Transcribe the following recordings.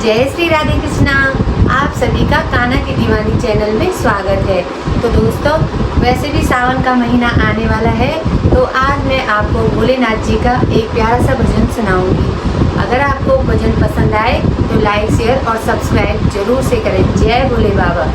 जय श्री राधे कृष्णा। आप सभी का कान्हा की दीवानी चैनल में स्वागत है। तो दोस्तों, वैसे भी सावन का महीना आने वाला है, तो आज मैं आपको भोलेनाथ जी का एक प्यारा सा भजन सुनाऊंगी। अगर आपको भजन पसंद आए तो लाइक, शेयर और सब्सक्राइब जरूर से करें। जय भोले बाबा।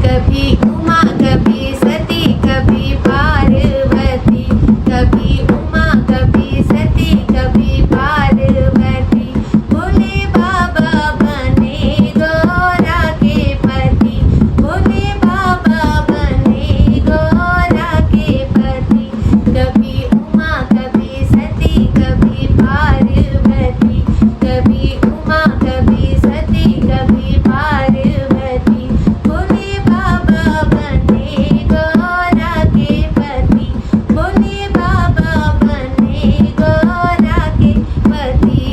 कभी उमा कभी सती कभी पार्वती, कभी उमा कभी सती कभी पार्वती, भोले बाबा बने गौरा के पति, भोले बाबा बने गौरा के पति। कभी उमा कभी सती कभी पार्वती, कभी उमा कभी सती कभी पार्वती, भोले बाबा बने गौरा के पति, भोले बाबा बने गौरा के पति।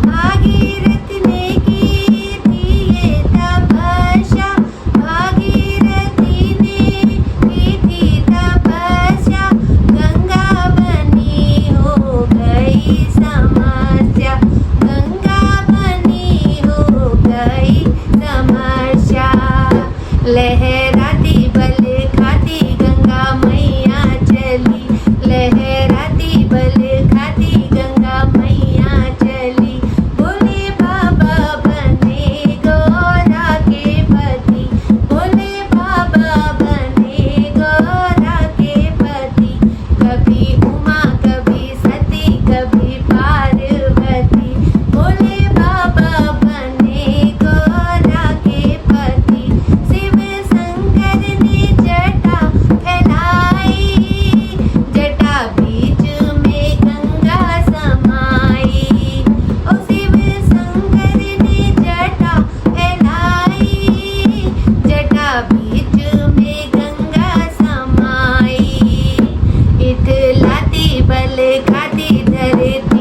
भागीरथ ने की थी ये तपस्या, भागीरथी ने की थी तपस्या, गंगा बनी हो गई समस्या, गंगा बनी हो गई समस्या। लहराती बल खाती गंगा मैया चली, लहराती बल खाती गंगा मैया चली, भोले बाबा बने गौरा के पति, भोले बाबा बने गौरा के पति। कभी उमा कभी सती कभी पार्वती, भोले बाबा बने गौरा के पति। शिव शंकर ने जटा फैलाई, जटा बीच में गंगा समाई, ओ शिव शंकर ने जटा फैलाई, जटा बीच में गंगा समाई। इतलाती बल खाती धरती